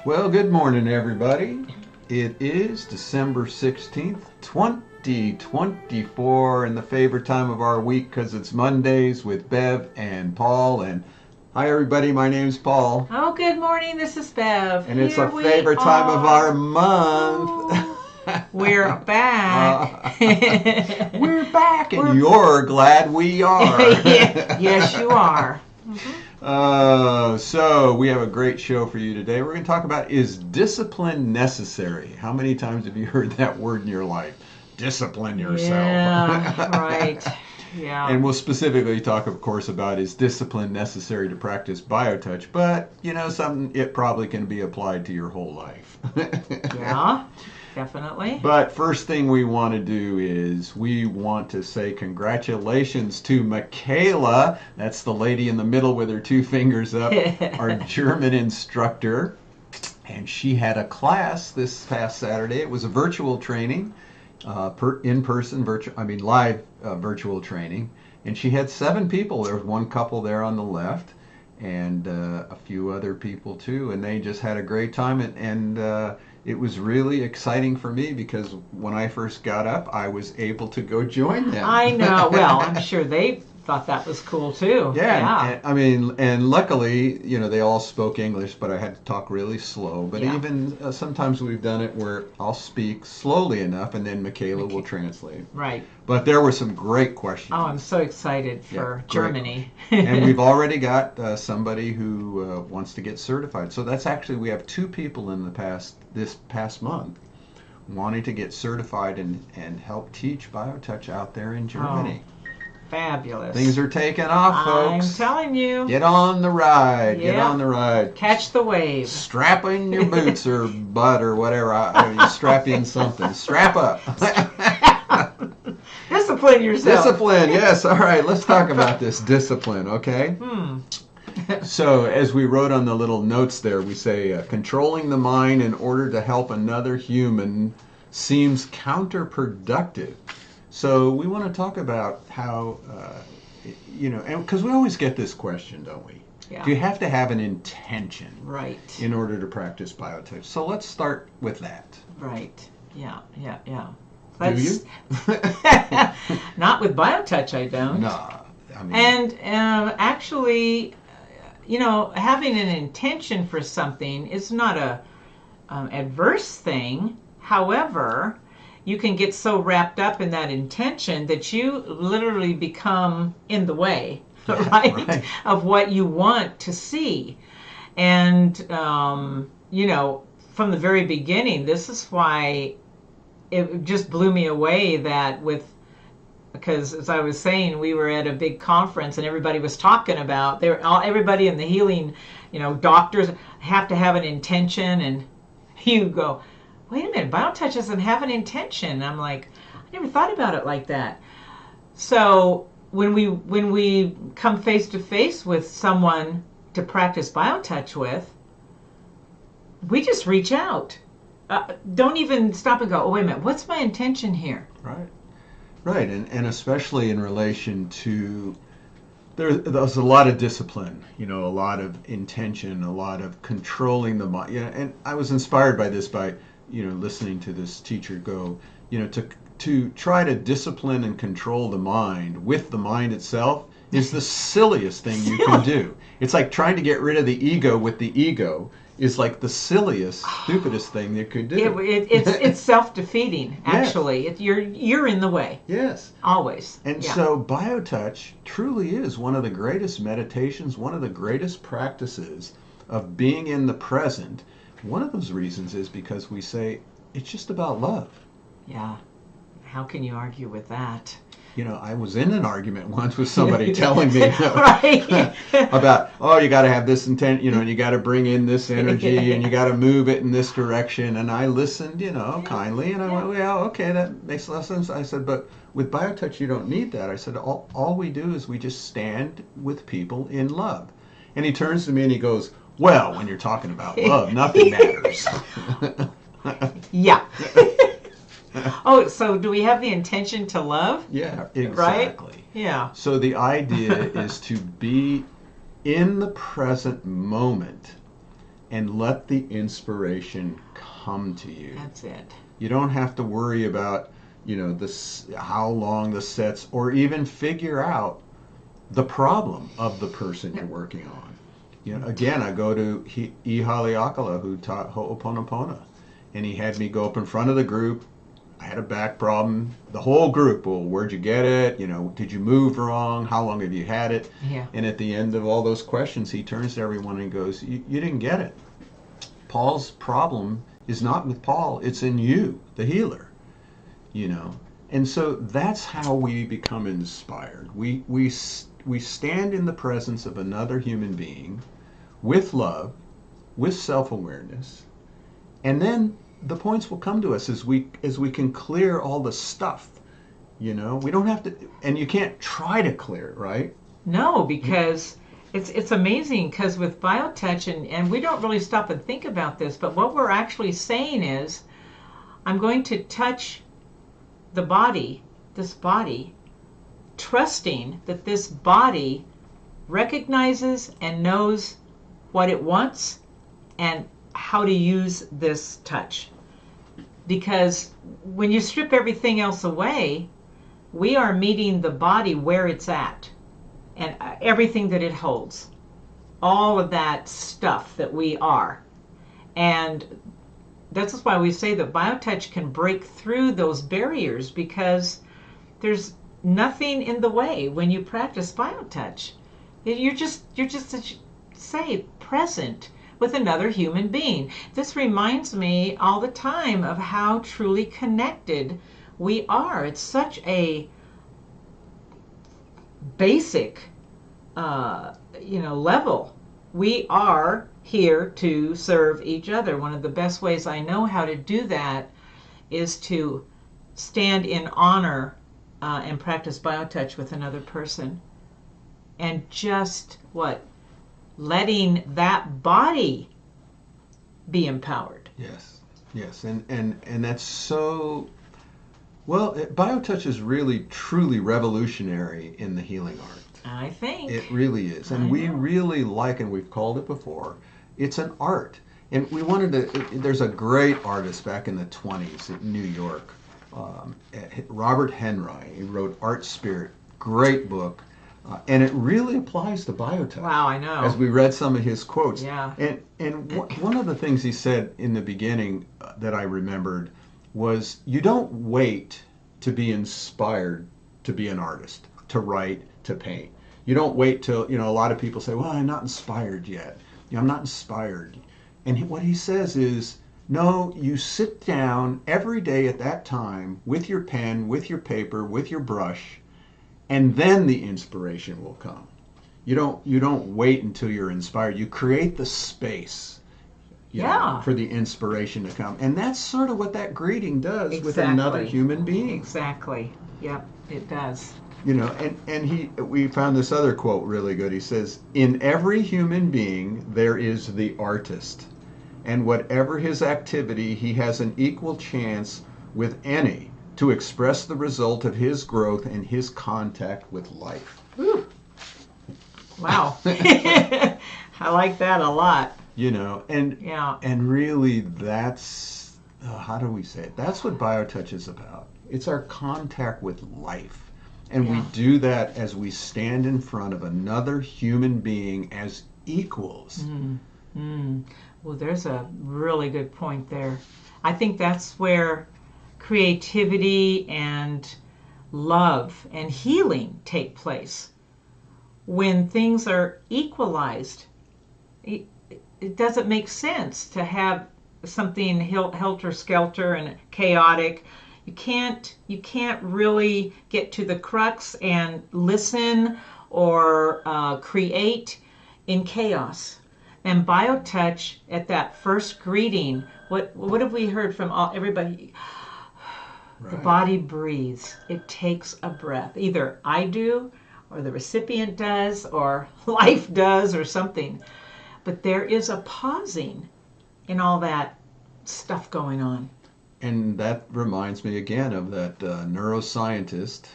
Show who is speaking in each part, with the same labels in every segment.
Speaker 1: Well, good morning, everybody. It is December 16th, 2024, and the favorite time of our week because it's Mondays with Bev and Paul. And hi, everybody. My name's Paul.
Speaker 2: Oh, good morning. This is Bev.
Speaker 1: And it's a favorite time of our month.
Speaker 2: We're back.
Speaker 1: We're back, and you're glad we are.
Speaker 2: Yes, you are.
Speaker 1: So we have a great show for you today. We're going to talk about, is discipline necessary? How many times have you heard that word in your life? Discipline yourself.
Speaker 2: Yeah, right. Yeah.
Speaker 1: And we'll specifically talk, of course, about, is discipline necessary to practice BioTouch? But, something, it probably can be applied to your whole life.
Speaker 2: Yeah. Definitely.
Speaker 1: But first thing we want to do is we want to say congratulations to Michaela. That's the lady in the middle with her two fingers up, our German instructor. And she had a class this past Saturday. It was a virtual training, live virtual training. And she had 7 people. There was one couple there on the left and a few other people too. And they just had a great time. And it was really exciting for me because when I first got up, I was able to go join them.
Speaker 2: I know. Well, I'm sure they thought that was cool too.
Speaker 1: Yeah. And luckily, they all spoke English, but I had to talk really slow. But even sometimes we've done it where I'll speak slowly enough and then Michaela will translate.
Speaker 2: Right.
Speaker 1: But there were some great questions.
Speaker 2: Oh, I'm so excited for Germany.
Speaker 1: And we've already got somebody who wants to get certified. So that's actually, we have 2 people in this past month wanting to get certified and help teach BioTouch out there in Germany.
Speaker 2: Oh, fabulous.
Speaker 1: Things are taking off, folks.
Speaker 2: I'm telling you.
Speaker 1: Get on the ride.
Speaker 2: Yeah.
Speaker 1: Get on the ride.
Speaker 2: Catch the wave.
Speaker 1: Strap in your boots or butt or whatever. Strap in something. Strap up.
Speaker 2: Discipline yourself.
Speaker 1: Discipline, yes. All right, let's talk about this discipline, okay? So, as we wrote on the little notes there, we say, controlling the mind in order to help another human seems counterproductive. So, we want to talk about how, and because we always get this question, don't we?
Speaker 2: Yeah.
Speaker 1: Do you have to have an intention
Speaker 2: in
Speaker 1: order to practice BioTouch? So, let's start with that.
Speaker 2: Right. Yeah.
Speaker 1: Do you?
Speaker 2: Not with BioTouch, I don't.
Speaker 1: No.
Speaker 2: And actually, having an intention for something is not a adverse thing. However, you can get so wrapped up in that intention that you literally become in the way, right, of what you want to see. And, from the very beginning, this is why it just blew me away that because as I was saying, we were at a big conference and everybody was talking about, everybody in the healing, doctors have to have an intention, and you go, wait a minute, BioTouch doesn't have an intention. And I'm like, I never thought about it like that. So when we come face to face with someone to practice BioTouch with, we just reach out. Don't even stop and go, oh, wait a minute, what's my intention here?
Speaker 1: Right, and especially in relation to, there's a lot of discipline, a lot of intention, a lot of controlling the mind. And I was inspired by this by, listening to this teacher go, to try to discipline and control the mind with the mind itself is the silliest thing you can do. It's like trying to get rid of the ego with the ego is like the silliest, stupidest thing you could do.
Speaker 2: It's self-defeating, actually. Yes. You're in the way.
Speaker 1: Yes.
Speaker 2: Always.
Speaker 1: And so BioTouch truly is one of the greatest meditations, one of the greatest practices of being in the present. One of those reasons is because we say it's just about love.
Speaker 2: Yeah. How can you argue with that?
Speaker 1: I was in an argument once with somebody telling me about, you got to have this intent, and you got to bring in this energy and you got to move it in this direction. And I listened, kindly, and I went, well, okay, that makes a lot of sense. I said, but with BioTouch, you don't need that. I said, all we do is we just stand with people in love. And he turns to me and he goes, well, when you're talking about love, nothing matters.
Speaker 2: Yeah. Oh, so do we have the intention to love?
Speaker 1: Yeah, exactly.
Speaker 2: Right? Yeah.
Speaker 1: So the idea is to be in the present moment and let the inspiration come to you.
Speaker 2: That's it.
Speaker 1: You don't have to worry about, this, how long the sets, or even figure out the problem of the person you're working on. Again, I go to Ihaliakala, who taught Ho'oponopono, and he had me go up in front of the group. I had a back problem. The whole group, well, where'd you get it? Did you move wrong? How long have you had it?
Speaker 2: Yeah.
Speaker 1: And at the end of all those questions, he turns to everyone and goes, you didn't get it. Paul's problem is not with Paul, it's in you, the healer. And so that's how we become inspired. We stand in the presence of another human being with love, with self-awareness, and then the points will come to us as we can clear all the stuff. We don't have to, and you can't try to clear it, right?
Speaker 2: No, because it's amazing, because with BioTouch, and we don't really stop and think about this, but what we're actually saying is, I'm going to touch the body, this body, trusting that this body recognizes and knows what it wants and how to use this touch. Because when you strip everything else away, we are meeting the body where it's at, and everything that it holds, all of that stuff that we are. And that's why we say that BioTouch can break through those barriers, because there's nothing in the way when you practice BioTouch. You're just say present with another human being. This reminds me all the time of how truly connected we are. It's such a basic level. We are here to serve each other. One of the best ways I know how to do that is to stand in honor and practice BioTouch with another person, and just letting that body be empowered.
Speaker 1: Yes, and that's so well. BioTouch is really truly revolutionary in the healing art.
Speaker 2: I think
Speaker 1: It really is, and we really like, and we've called it before, it's an art. And we wanted to, there's a great artist back in the 20s in New York, Robert Henry. He wrote Art Spirit, great book, and it really applies to BioTouch.
Speaker 2: Wow, I know.
Speaker 1: As we read some of his quotes.
Speaker 2: Yeah.
Speaker 1: And one of the things he said in the beginning that I remembered was, you don't wait to be inspired to be an artist, to write, to paint. You don't wait till, a lot of people say, well, I'm not inspired yet. I'm not inspired. And what he says is, no, you sit down every day at that time with your pen, with your paper, with your brush, and then the inspiration will come. You don't wait until you're inspired. You create the space for the inspiration to come. And that's sort of what that greeting does with another human being.
Speaker 2: Exactly. Yep, it does.
Speaker 1: And we found this other quote really good. He says, in every human being there is the artist, and whatever his activity, he has an equal chance with any to express the result of his growth and his contact with life.
Speaker 2: Woo. Wow. I like that a lot.
Speaker 1: And really that's, how do we say it? That's what BioTouch is about. It's our contact with life. And we do that as we stand in front of another human being as equals.
Speaker 2: Well, there's a really good point there. I think that's where creativity and love and healing take place. When things are equalized, it doesn't make sense to have something helter-skelter and chaotic. You can't really get to the crux and listen or create in chaos. And BioTouch, at that first greeting, what have we heard from everybody? Right. The body breathes. It takes a breath. Either I do, or the recipient does, or life does, or something. But there is a pausing in all that stuff going on.
Speaker 1: And that reminds me again of that neuroscientist.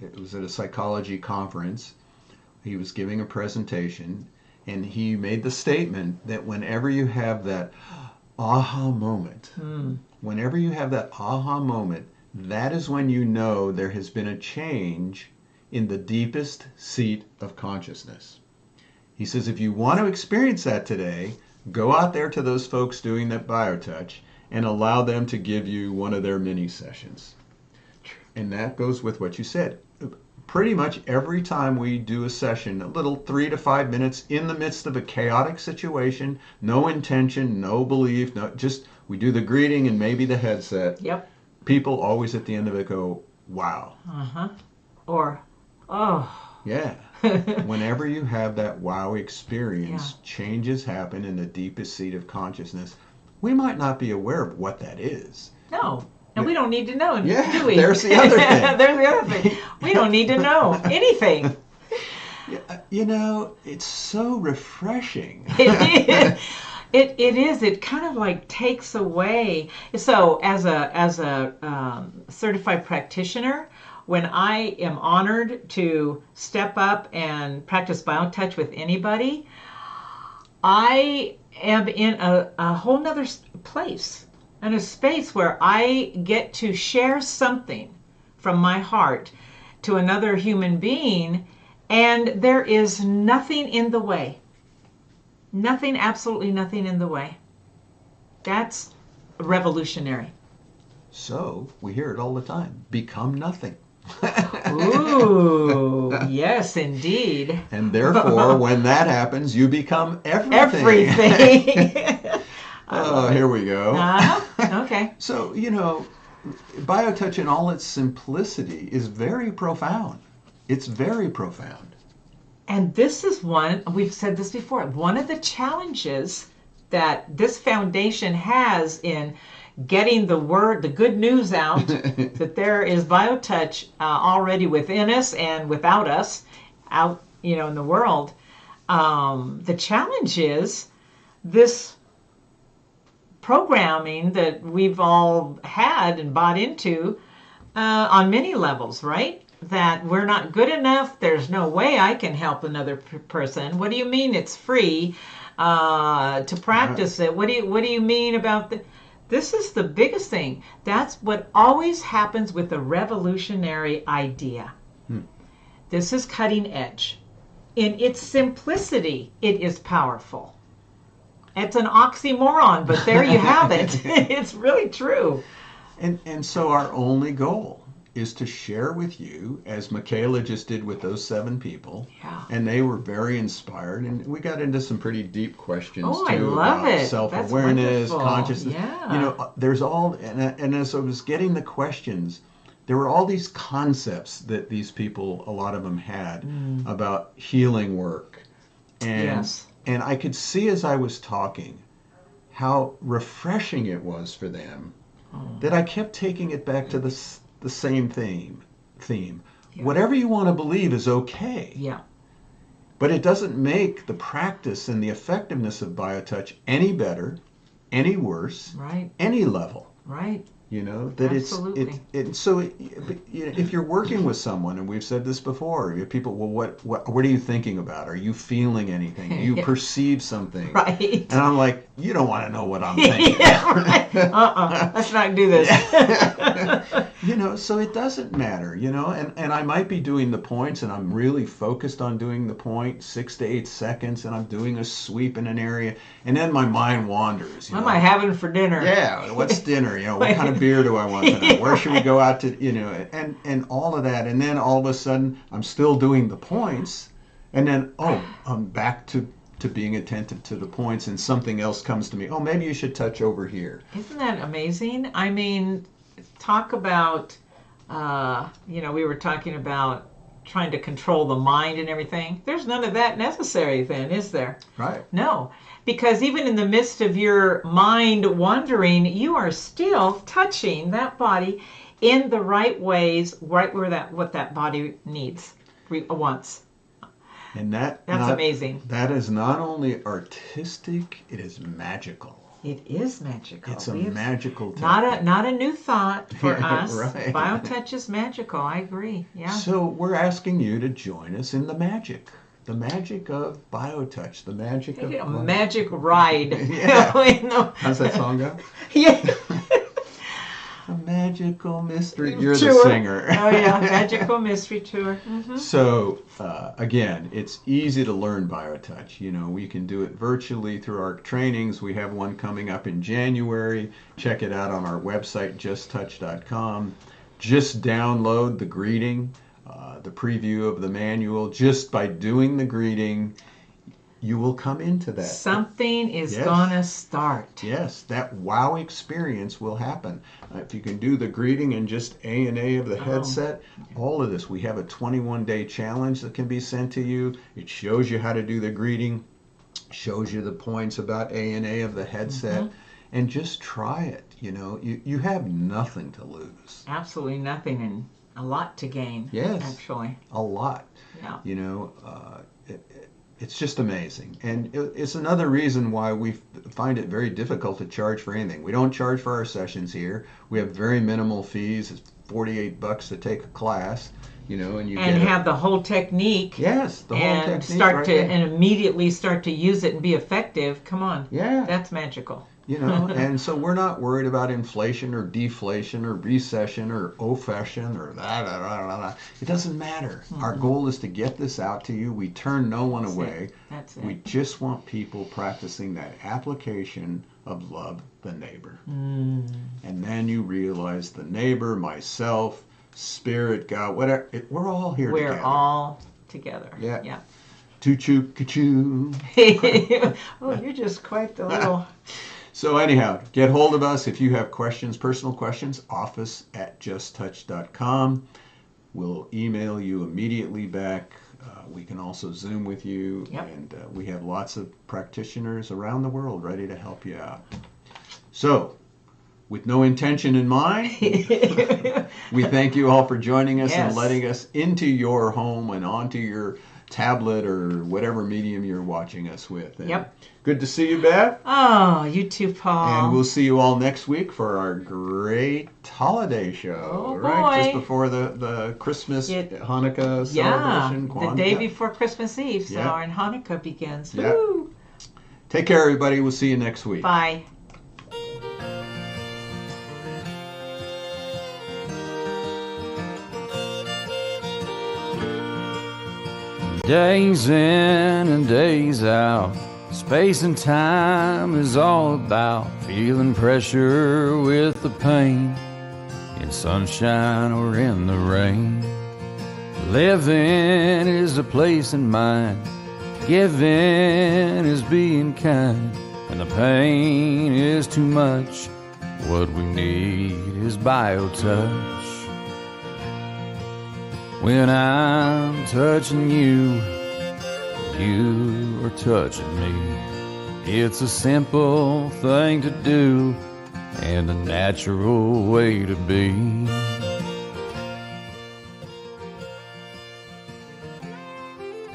Speaker 1: It was at a psychology conference. He was giving a presentation, And he made the statement that whenever you have that aha moment, whenever you have that aha moment, that is when you know there has been a change in the deepest seat of consciousness. He says, if you want to experience that today, go out there to those folks doing that BioTouch and allow them to give you one of their mini sessions. And that goes with what you said. Pretty much every time we do a session, a little 3 to 5 minutes in the midst of a chaotic situation, no intention, no belief, no, just we do the greeting and maybe the headset.
Speaker 2: Yep.
Speaker 1: People always at the end of it go, wow.
Speaker 2: Uh-huh. Or, oh.
Speaker 1: Yeah. Whenever you have that wow experience, changes happen in the deepest seat of consciousness. We might not be aware of what that is.
Speaker 2: No. And we don't need to know,
Speaker 1: yeah,
Speaker 2: do we?
Speaker 1: There's the other thing.
Speaker 2: There's the other thing. We don't need to know anything.
Speaker 1: You know, it's so refreshing.
Speaker 2: It is. It kind of like takes away. So as a certified practitioner, when I am honored to step up and practice BioTouch with anybody, I am in a whole nother place, in a space where I get to share something from my heart to another human being, and there is nothing in the way. Nothing, absolutely nothing in the way. That's revolutionary.
Speaker 1: So, we hear it all the time. Become nothing.
Speaker 2: Ooh, yes, indeed.
Speaker 1: And therefore, when that happens, you become everything.
Speaker 2: Everything.
Speaker 1: Oh, here we go.
Speaker 2: Okay.
Speaker 1: So, you know, BioTouch in all its simplicity is very profound. It's very profound.
Speaker 2: And this is one, we've said this before, one of the challenges that this foundation has in getting the word, the good news out, that there is BioTouch already within us and without us out, you know, in the world. The challenge is this programming that we've all had and bought into on many levels, right? That we're not good enough. There's no way I can help another person. What do you mean it's free to practice it? What do you mean about the? This is the biggest thing. That's what always happens with a revolutionary idea. This is cutting edge. In its simplicity, it is powerful. It's an oxymoron, but there you have it. It's really true.
Speaker 1: And so our only goal is to share with you, as Michaela just did with those 7 people.
Speaker 2: Yeah.
Speaker 1: And they were very inspired. And we got into some pretty deep questions,
Speaker 2: too.
Speaker 1: I love
Speaker 2: about
Speaker 1: it. Self-awareness, consciousness.
Speaker 2: Yeah.
Speaker 1: You know, there's all, and as I was getting the questions, there were all these concepts that these people, a lot of them had about healing work. And, and I could see as I was talking how refreshing it was for them that I kept taking it back to the same theme. Yeah. Whatever you want to believe is okay.
Speaker 2: Yeah.
Speaker 1: But it doesn't make the practice and the effectiveness of BioTouch any better, any worse,
Speaker 2: right,
Speaker 1: any level.
Speaker 2: Right.
Speaker 1: You know, that
Speaker 2: absolutely.
Speaker 1: So if you're working with someone, and we've said this before, people, well, what are you thinking about? Are you feeling anything? Do you perceive something?
Speaker 2: Right.
Speaker 1: And I'm like, you don't want to know what I'm thinking.
Speaker 2: Right. Let's not do this.
Speaker 1: You know, so it doesn't matter, you know, and I might be doing the points, and I'm really focused on doing the point, 6 to 8 seconds, and I'm doing a sweep in an area, and then my mind wanders.
Speaker 2: What am I having for dinner?
Speaker 1: Yeah, what's dinner? You know, what kind of beer do I want tonight? Where should we go out to, you know, and all of that. And then all of a sudden, I'm still doing the points, and then, I'm back to being attentive to the points, and something else comes to me. Oh, maybe you should touch over here.
Speaker 2: Isn't that amazing? I mean, talk about, you know, we were talking about trying to control the mind and everything. There's none of that necessary then, is there?
Speaker 1: Right.
Speaker 2: No. Because even in the midst of your mind wandering, you are still touching that body in the right ways, right where what that body needs, wants.
Speaker 1: And that's
Speaker 2: amazing.
Speaker 1: That is not only artistic, it is magical.
Speaker 2: It is magical.
Speaker 1: It's a magical technique.
Speaker 2: Not a new thought for us.
Speaker 1: Right.
Speaker 2: BioTouch is magical. I agree. Yeah.
Speaker 1: So we're asking you to join us in the magic. the magic of BioTouch, the magic of
Speaker 2: A magic ride.
Speaker 1: Yeah. How's that song go?
Speaker 2: Yeah.
Speaker 1: A magical mystery. You're
Speaker 2: Tour.
Speaker 1: the singer.
Speaker 2: Oh yeah, magical mystery tour. Mm-hmm.
Speaker 1: So again, it's easy to learn BioTouch. You know, we can do it virtually through our trainings. We have one coming up in January. Check it out on our website, justtouch.com. Just download the greeting, the preview of the manual. Just by doing the greeting, you will come into that.
Speaker 2: Something is
Speaker 1: Yes.
Speaker 2: gonna start.
Speaker 1: Yes, that wow experience will happen. If you can do the greeting and just A&A of the headset, all of this. We have a 21-day challenge that can be sent to you. It shows you how to do the greeting, shows you the points about A&A of the headset, and just try it. You know, you have nothing to lose.
Speaker 2: Absolutely nothing, and a lot to gain.
Speaker 1: Yes.
Speaker 2: Actually.
Speaker 1: A lot.
Speaker 2: Yeah.
Speaker 1: You know, it's just amazing. And it's another reason why we find it very difficult to charge for anything. We don't charge for our sessions here. We have very minimal fees. It's $48 to take a class, you know, and you
Speaker 2: And
Speaker 1: get
Speaker 2: have the whole technique.
Speaker 1: Yes, the whole
Speaker 2: and
Speaker 1: technique
Speaker 2: start
Speaker 1: right
Speaker 2: to
Speaker 1: there.
Speaker 2: and immediately start to use it and be effective. Come on.
Speaker 1: Yeah.
Speaker 2: That's magical.
Speaker 1: You know, and so we're not worried about inflation or deflation or recession or ofession or that. It doesn't matter. Our goal is to get this out to you. We turn no one away.
Speaker 2: That's it.
Speaker 1: We just want people practicing that application of love the neighbor. And then you realize the neighbor, myself, spirit, God, whatever, we're all here
Speaker 2: We're
Speaker 1: together.
Speaker 2: all together.
Speaker 1: Yeah.
Speaker 2: Yeah.
Speaker 1: Choo-choo, ka-choo.
Speaker 2: Oh, you're just quite the little...
Speaker 1: So anyhow, get hold of us if you have questions, personal questions, office@justtouch.com. We'll email you immediately back. We can also Zoom with you.
Speaker 2: Yep.
Speaker 1: And we have lots of practitioners around the world ready to help you out. So, with no intention in mind, we thank you all for joining us and
Speaker 2: Yes.
Speaker 1: letting us into your home and onto your tablet or whatever medium you're watching us with. And
Speaker 2: Yep.
Speaker 1: Good to see you, Bev.
Speaker 2: Oh, you too, Paul.
Speaker 1: And we'll see you all next week for our great holiday show,
Speaker 2: Oh,
Speaker 1: right?
Speaker 2: boy.
Speaker 1: Just before the Christmas, Hanukkah
Speaker 2: Yeah,
Speaker 1: celebration.
Speaker 2: the
Speaker 1: Kwanzaa.
Speaker 2: day before Christmas Eve, so
Speaker 1: Yeah.
Speaker 2: our Hanukkah begins.
Speaker 1: Yeah.
Speaker 2: Woo!
Speaker 1: Take care, everybody. We'll see you next week.
Speaker 2: Bye.
Speaker 3: Days in and days out, space and time is all about feeling pressure with the pain, in sunshine or in the rain. Living is a place in mind, giving is being kind, and the pain is too much. What we need is BioTouch. When I'm touching you, you are touching me. It's a simple thing to do and a natural way to be.